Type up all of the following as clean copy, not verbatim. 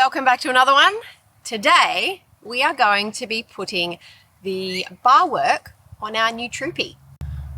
Welcome back to another one. Today we are going to be putting the bar work on our new Troopy.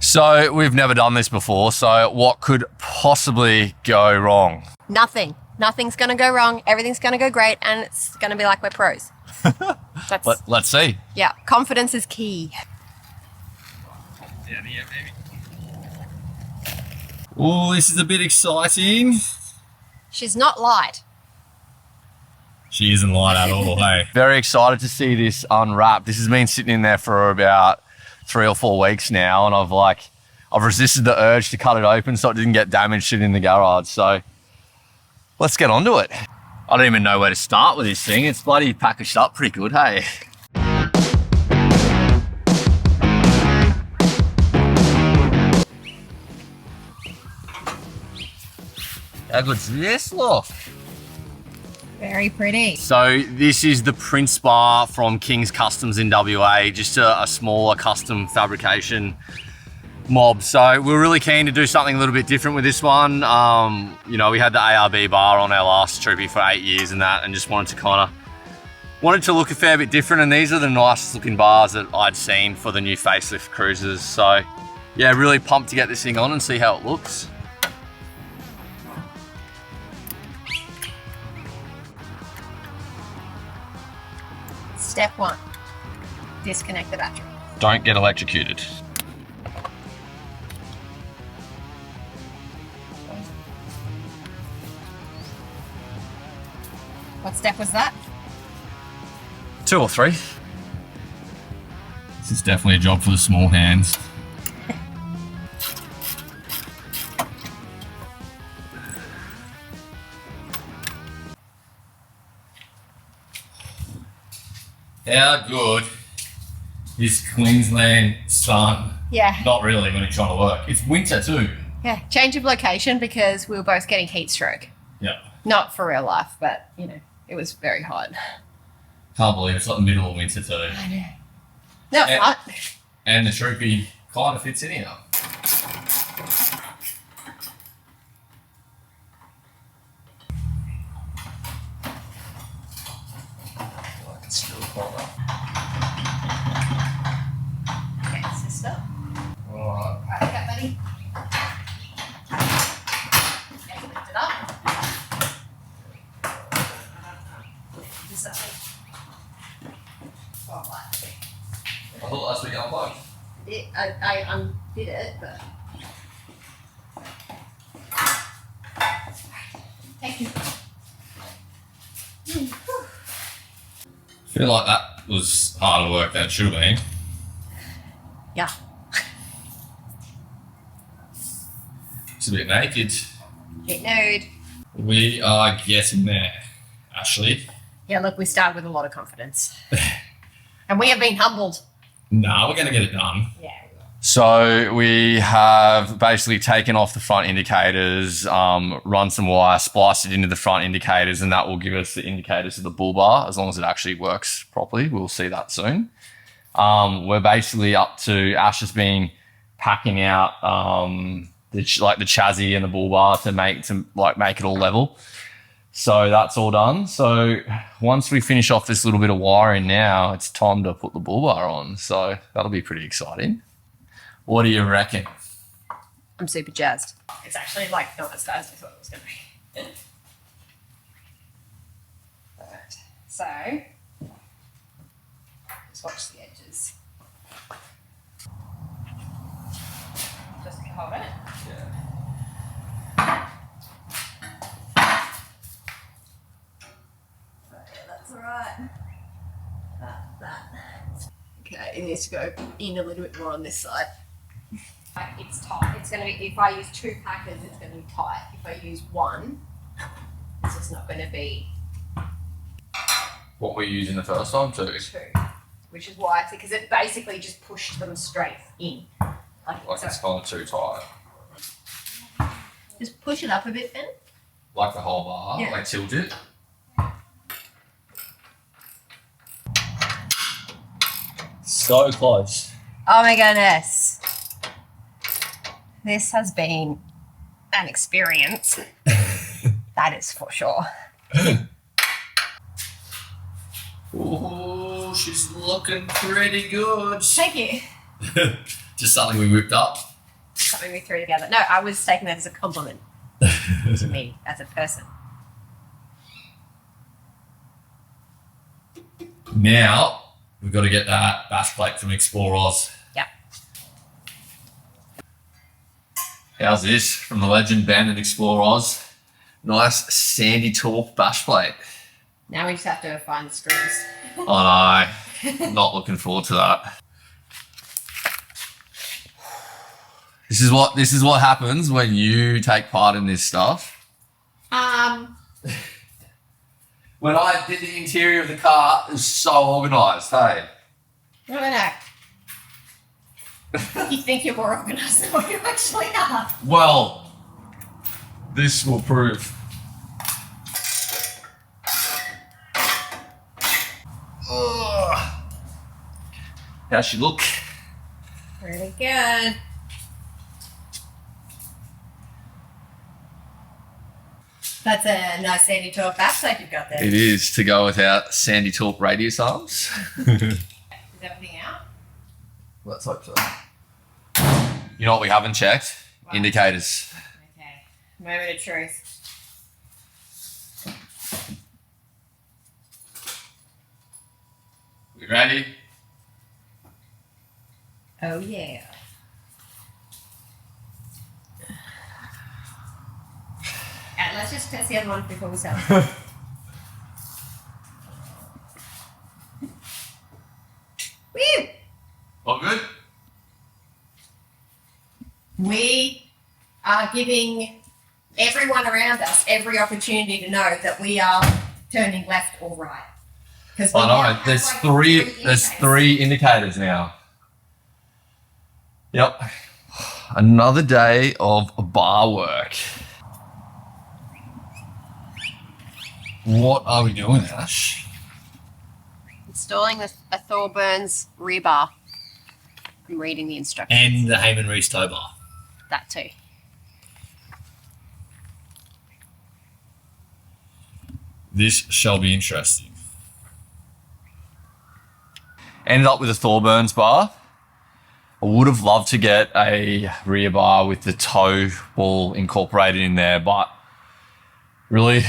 So we've never done this before, so what could possibly go wrong? Nothing. Nothing's going to go wrong. Everything's going to go great, and it's going to be like we're pros. Let's see. Yeah, confidence is key. Down here, maybe. Oh, this is a bit exciting. She's not light. She isn't light at all, hey. Very excited to see this unwrap. This has been sitting in there for about 3 or 4 weeks now, and I've resisted the urge to cut it open so it didn't get damaged sitting in the garage. So let's get onto it. I don't even know where to start with this thing. It's bloody packaged up pretty good, hey. How good's this look? Very pretty. So this is the Prince bar from Kingz Customs in WA, just a smaller custom fabrication mob. So we're really keen to do something a little bit different with this one. You know, we had the ARB bar on our last Troopy for 8 years and that, and just wanted to look a fair bit different. And these are the nicest looking bars that I'd seen for the new facelift cruisers. So yeah, really pumped to get this thing on and see how it looks. Step 1, disconnect the battery. Don't get electrocuted. What step was that? 2 or 3. This is definitely a job for the small hands. How good is Queensland sun? Yeah. Not really when you're trying to work. It's winter too. Yeah, change of location because we were both getting heat stroke. Yeah. Not for real life, but you know, it was very hot. Can't believe it's like the middle of winter too. I know. No, it's not. And the Troopy kind of fits in here. Okay, sister. Alright. Right, okay, buddy. Okay, lift it up. This up. Oh, what? I thought that's what you unplugged. I undid it, but. Thank you. I feel like that was harder work than it should have been. Yeah. It's a bit naked. Bit nude. We are getting there, Ashley. Yeah, look, we started with a lot of confidence. And we have been humbled. Nah, we're going to get it done. Yeah. So we have basically taken off the front indicators, run some wire, spliced it into the front indicators, and that will give us the indicators of the Bullbar as long as it actually works properly. We'll see that soon. We're basically up to Ash has been packing out the chassis and the Bullbar to make it all level. So that's all done. So once we finish off this little bit of wiring now, it's time to put the Bullbar on. So that'll be pretty exciting. What do you reckon? I'm super jazzed. It's actually like not as bad as I thought it was going to be. Right. So, just watch the edges. Just hold it. Yeah. That's all right. That. Okay, it needs to go in a little bit more on this side. It's tight. It's going to be, if I use 2 packers, it's going to be tight. If I use 1, it's just not going to be What were you using the first time too? 2. Which is why, because it basically just pushed them straight in. Like it's kind of too tight. Just push it up a bit then. Like the whole bar, Yeah. like tilt it. So close. Oh my goodness. This has been an experience. That is for sure. Oh, she's looking pretty good. Thank you. Just something we whipped up. Something we threw together. No, I was taking that as a compliment to me as a person. Now, we've got to get that bash plate from Explore Oz. Yep. How's this from the legend Ben and Explore Oz? Nice sandy torque bash plate. Now we just have to find the screws. Oh no, not looking forward to that. This is what happens when you take part in this stuff. When I did the interior of the car, it was so organised, hey? I don't know. You think you're more organised than what you actually are. Well, this will prove. Ugh. How's she look? Really good. That's a nice sandy torque backplate you've got there. It is, to go with our sandy torque radius arms. Is everything out? Let's hope so. You know what we haven't checked? What? Indicators. Okay. Moment of truth. We ready? Oh yeah. Let's just test the other one before we sell it. Woo! All good? We are giving everyone around us every opportunity to know that we are turning left or right. Because I know. There's three indicators now. Yep. Another day of bar work. What are we doing, Ash? Installing a Thorburns rear bar. I'm reading the instructions. And the Heyman Reese tow bar. That too. This shall be interesting. Ended up with a Thorburns bar. I would have loved to get a rear bar with the tow ball incorporated in there, but really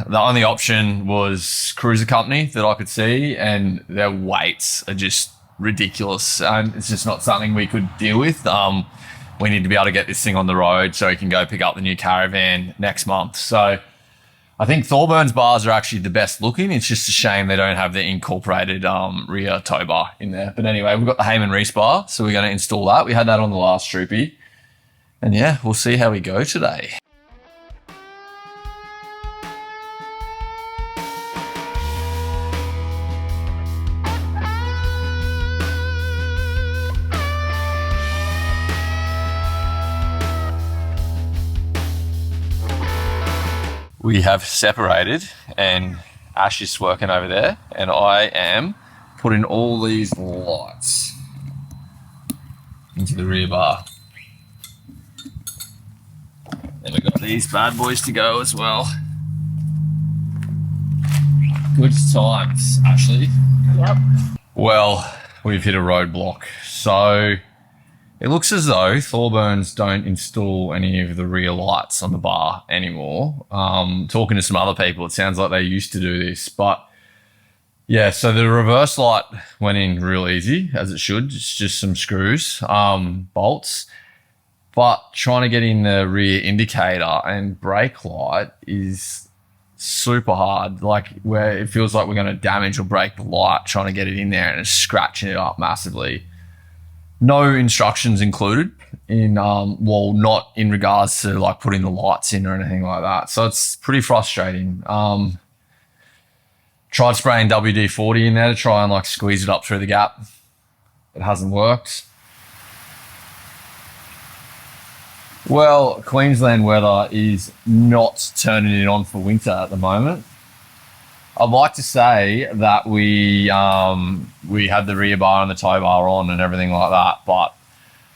the only option was Cruiser Company that I could see, and their weights are just ridiculous, and it's just not something we could deal with. We need to be able to get this thing on the road so we can go pick up the new caravan next month. So I think Thorburns bars are actually the best looking. It's just a shame they don't have the incorporated rear tow bar in there. But anyway, we've got the Heyman Reese bar, so we're going to install that. We had that on the last Troopy. And yeah, we'll see how we go today. We have separated, and Ash is working over there, and I am putting all these lights into the rear bar. And we've got these bad boys to go as well. Good times, Ashley. Yep. Well, we've hit a roadblock. So it looks as though Thorburns don't install any of the rear lights on the bar anymore. Talking to some other people, it sounds like they used to do this. But yeah, so the reverse light went in real easy, as it should. It's just some screws, bolts. But trying to get in the rear indicator and brake light is super hard. Like, where it feels like we're going to damage or break the light trying to get it in there, and it's scratching it up massively. No instructions included in, well, not in regards to like putting the lights in or anything like that. So it's pretty frustrating. Tried spraying WD-40 in there to try and like squeeze it up through the gap. It hasn't worked. Well, Queensland weather is not turning it on for winter at the moment. I'd like to say that we had the rear bar and the tow bar on and everything like that, but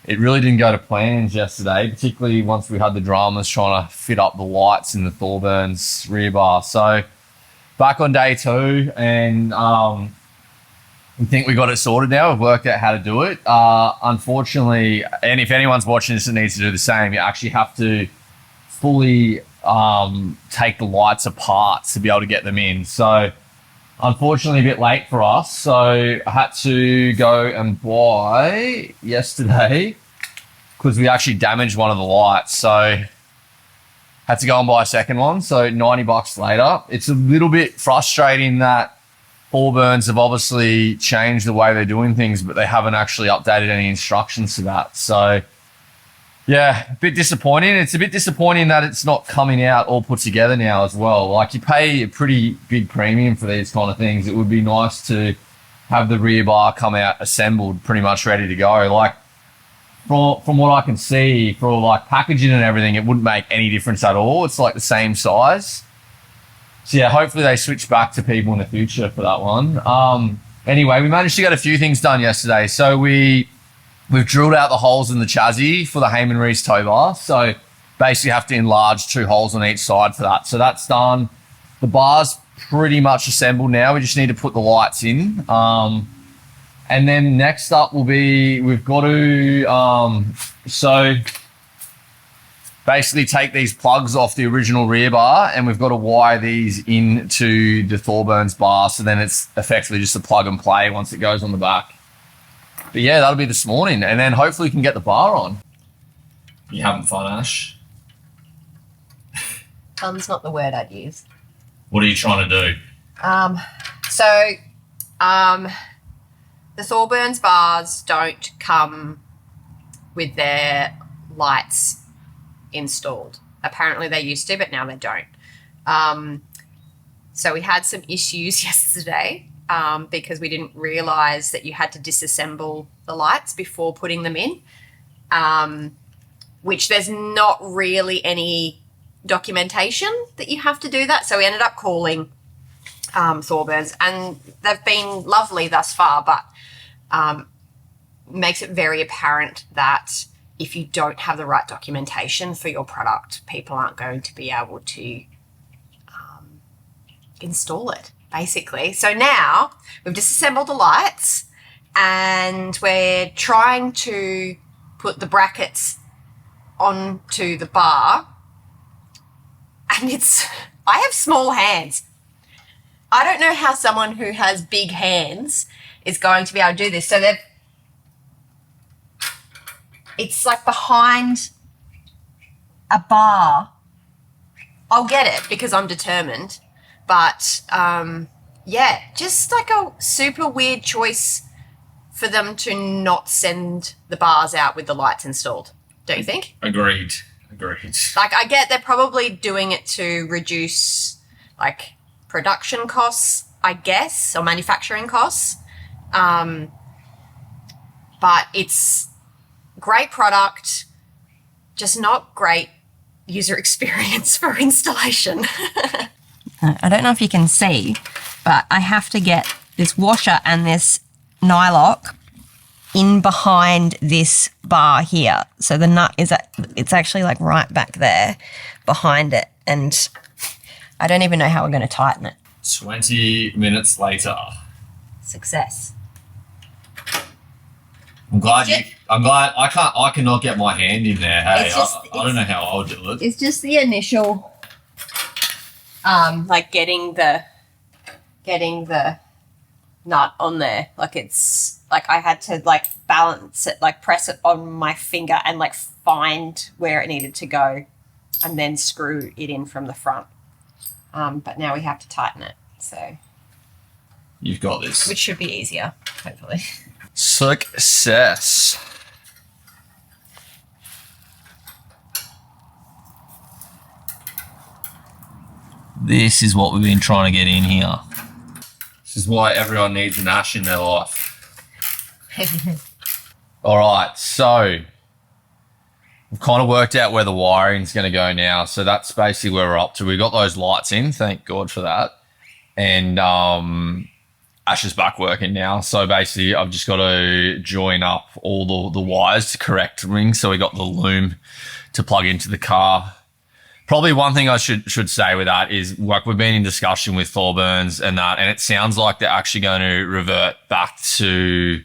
it really didn't go to plans yesterday, particularly once we had the dramas trying to fit up the lights in the Thorburns rear bar. So back on day 2, and we think we got it sorted now. We've worked out how to do it. Unfortunately, and if anyone's watching this that needs to do the same, you actually have to fully take the lights apart to be able to get them in. So unfortunately a bit late for us. So I had to go and buy yesterday because we actually damaged one of the lights. So had to go and buy a second one. So $90 later. It's a little bit frustrating that Thorburns have obviously changed the way they're doing things, but they haven't actually updated any instructions to that. So yeah, a bit disappointing. It's a bit disappointing that it's not coming out all put together now as well. Like, you pay a pretty big premium for these kind of things. It would be nice to have the rear bar come out assembled, pretty much ready to go. Like, from what I can see, for like packaging and everything, it wouldn't make any difference at all. It's like the same size. So yeah, hopefully they switch back to people in the future for that one. Anyway, we managed to get a few things done yesterday. So we've drilled out the holes in the chassis for the Heyman Reese tow bar. So basically have to enlarge 2 holes on each side for that. So that's done. The bar's pretty much assembled now. We just need to put the lights in. And then next up will be, we've got to, so basically take these plugs off the original rear bar, and we've got to wire these into the Thorburns bar. So then it's effectively just a plug and play once it goes on the back. But yeah, that'll be this morning, and then hopefully we can get the bar on. You having fun, Ash? Fun's not the word I'd use. What are you trying to do? The Thorburns bars don't come with their lights installed. Apparently they used to, but now they don't. So we had some issues yesterday because we didn't realise that you had to disassemble the lights before putting them in, which there's not really any documentation that you have to do that. So we ended up calling Thorburns, and they've been lovely thus far, but makes it very apparent that if you don't have the right documentation for your product, people aren't going to be able to install it, basically. So now we've disassembled the lights, and we're trying to put the brackets onto the bar, and I have small hands. I don't know how someone who has big hands is going to be able to do this. So it's like behind a bar. I'll get it because I'm determined. But yeah, just like a super weird choice for them to not send the bars out with the lights installed. Don't you think? Agreed. Like, I get they're probably doing it to reduce like production costs, I guess, or manufacturing costs. But it's great product, just not great user experience for installation. I don't know if you can see, but I have to get this washer and this nylock in behind this bar here. So the nut it's actually like right back there behind it. And I don't even know how we're going to tighten it. 20 minutes later. Success. I'm glad I cannot get my hand in there. Hey, I don't know how I would do it. It's just the initial, like getting the nut on there. Like, it's like I had to like balance it, like press it on my finger and like find where it needed to go, and then screw it in from the front. But now we have to tighten it. So you've got this, which should be easier, hopefully. Success. This is what we've been trying to get in here. This is why everyone needs an Ash in their life. All right, so we've kind of worked out where the wiring's going to go now. So that's basically where we're up to. We got those lights in, thank God for that. And Ash is back working now. So basically I've just got to join up all the wires to correct ring. So we got the loom to plug into the car. Probably one thing I should say with that is, like, we've been in discussion with Thorburns and that, and it sounds like they're actually going to revert back to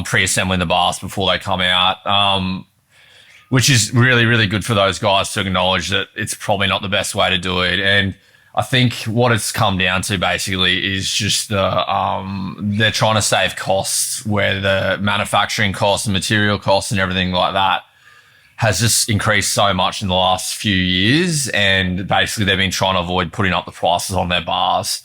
pre-assembling the bars before they come out, which is really, really good for those guys to acknowledge that it's probably not the best way to do it. And I think what it's come down to basically is just they're trying to save costs, where the manufacturing costs and material costs and everything like that has just increased so much in the last few years. And basically they've been trying to avoid putting up the prices on their bars.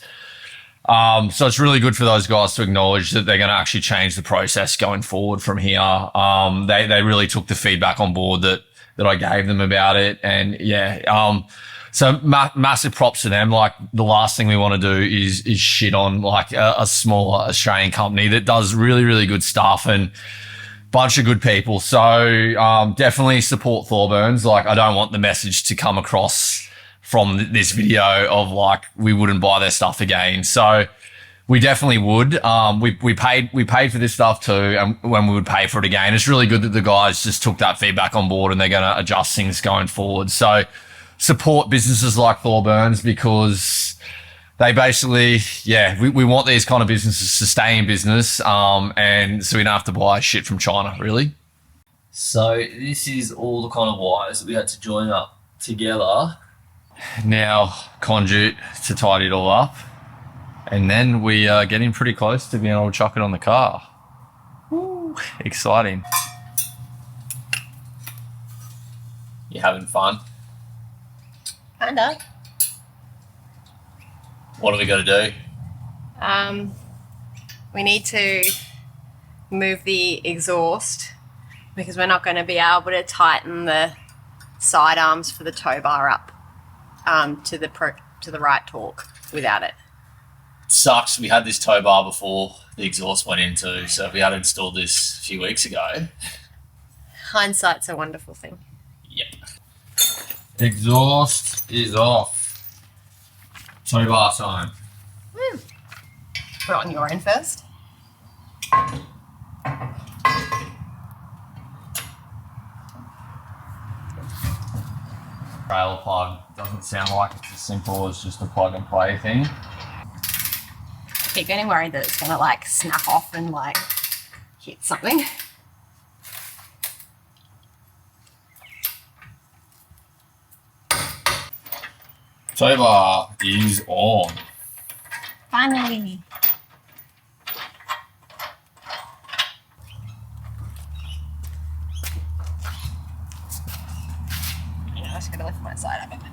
So it's really good for those guys to acknowledge that they're going to actually change the process going forward from here. They really took the feedback on board that I gave them about it. And yeah, so massive props to them. Like, the last thing we want to do is shit on like a smaller Australian company that does really, really good stuff and bunch of good people. So definitely support Thorburns. Like, I don't want the message to come across from this video of like we wouldn't buy their stuff again. So we definitely would. We paid for this stuff too, and when we would pay for it again. It's really good that the guys just took that feedback on board and they're going to adjust things going forward. So support businesses like Thorburns, because they basically, we want these kind of businesses to stay in business, and so we don't have to buy shit from China, really. So this is all the kind of wires that we had to join up together. Now conduit to tidy it all up, and then we are getting pretty close to being able to chuck it on the car. Woo, exciting. You having fun? Kinda. What are we going to do? We need to move the exhaust because we're not going to be able to tighten the side arms for the tow bar up to the right torque without it. Sucks. We had this tow bar before the exhaust went into, so if we had installed this a few weeks ago. Hindsight's a wonderful thing. Yep. Exhaust is off. Tow bar time. Put it on your end first. Trailer plug doesn't sound like it's as simple as just a plug and play thing. I keep getting worried that it's gonna like snap off and like hit something. Tow bar is on. Finally. I'm just gonna lift my side up a bit.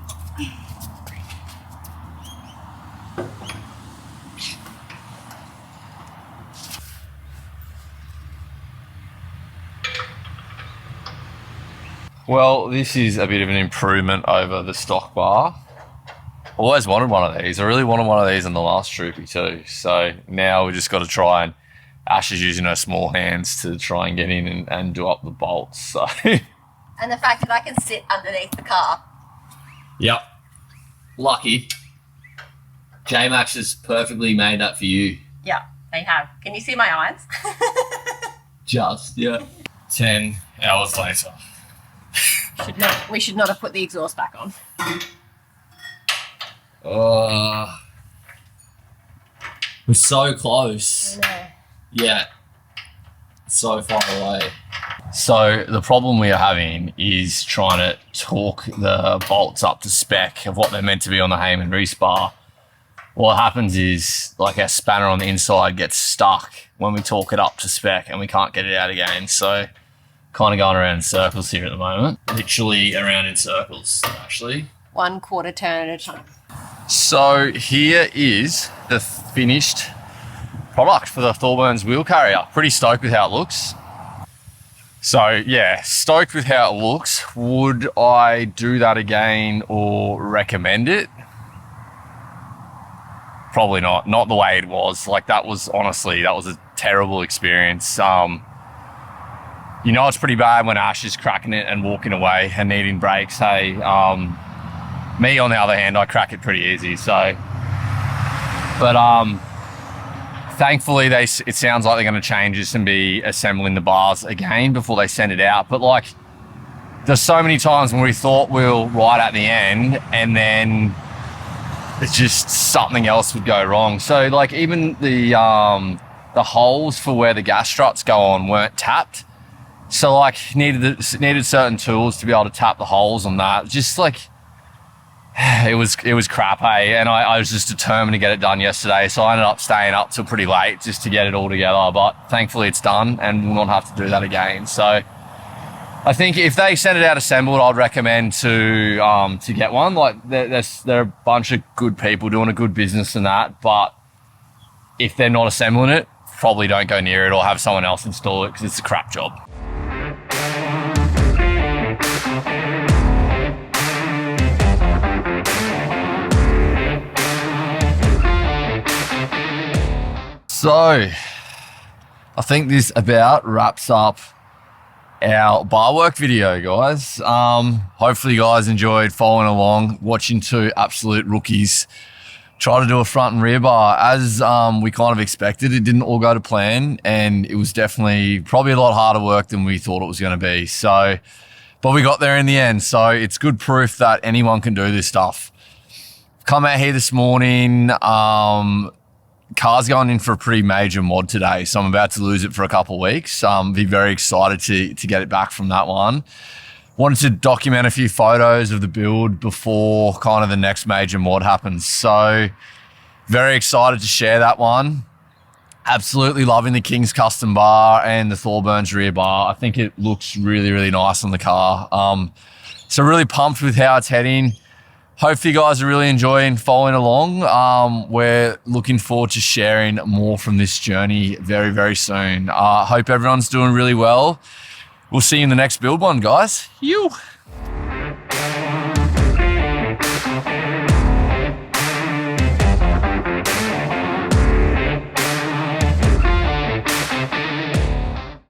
Well, this is a bit of an improvement over the stock bar. Always wanted one of these. I really wanted one of these in the last Troopy too. So now we just got to try, and Ash is using her small hands to try and get in and do up the bolts. So. And the fact that I can sit underneath the car. Yep. Lucky. J-Max has perfectly made that for you. Yeah, they have. Can you see my eyes? Just, yeah. 10 hours later. We should not have put the exhaust back on. We're so close. I know. Yeah. So far away. So the problem we are having is trying to torque the bolts up to spec of what they're meant to be on the Heyman respar. What happens is, like, our spanner on the inside gets stuck when we torque it up to spec and we can't get it out again. So kind of going around in circles here at the moment. Literally around in circles, actually. 1/4 turn at a time. So here is the finished product for the Thorburns wheel carrier. Pretty stoked with how it looks. So yeah, stoked with how it looks. Would I do that again or recommend it? Probably not. Not the way it was. Like, that was a terrible experience. You know, it's pretty bad when Ash is cracking it and walking away and needing brakes. Hey, me on the other hand, I crack it pretty easy. So, but thankfully it sounds like they're going to change this and be assembling the bars again before they send it out. But like, there's so many times when we thought we were right at the end, and then it's just something else would go wrong. So like even the holes for where the gas struts go on weren't tapped. So like needed certain tools to be able to tap the holes on that. Just like it was crap, hey. And I was just determined to get it done yesterday. So I ended up staying up till pretty late just to get it all together. But thankfully it's done and we'll not have to do that again. So I think if they send it out assembled, I'd recommend to get one. Like they're a bunch of good people doing a good business and that. But if they're not assembling it, probably don't go near it or have someone else install it because it's a crap job. So I think this about wraps up our bar work video, guys. Hopefully you guys enjoyed following along, watching two absolute rookies try to do a front and rear bar. As we kind of expected, it didn't all go to plan, and it was definitely probably a lot harder work than we thought it was going to be. So, but we got there in the end. So it's good proof that anyone can do this stuff. Come out here this morning. Car's going in for a pretty major mod today, so I'm about to lose it for a couple of weeks. Be very excited to get it back from that one. Wanted to document a few photos of the build before kind of the next major mod happens. So very excited to share that one. Absolutely loving the Kingz custom bar and the Thorburns rear bar. I think it looks really, really nice on the car. So really pumped with how it's heading. Hopefully you guys are really enjoying following along. We're looking forward to sharing more from this journey very, very soon. Hope everyone's doing really well. We'll see you in the next build one, guys. You.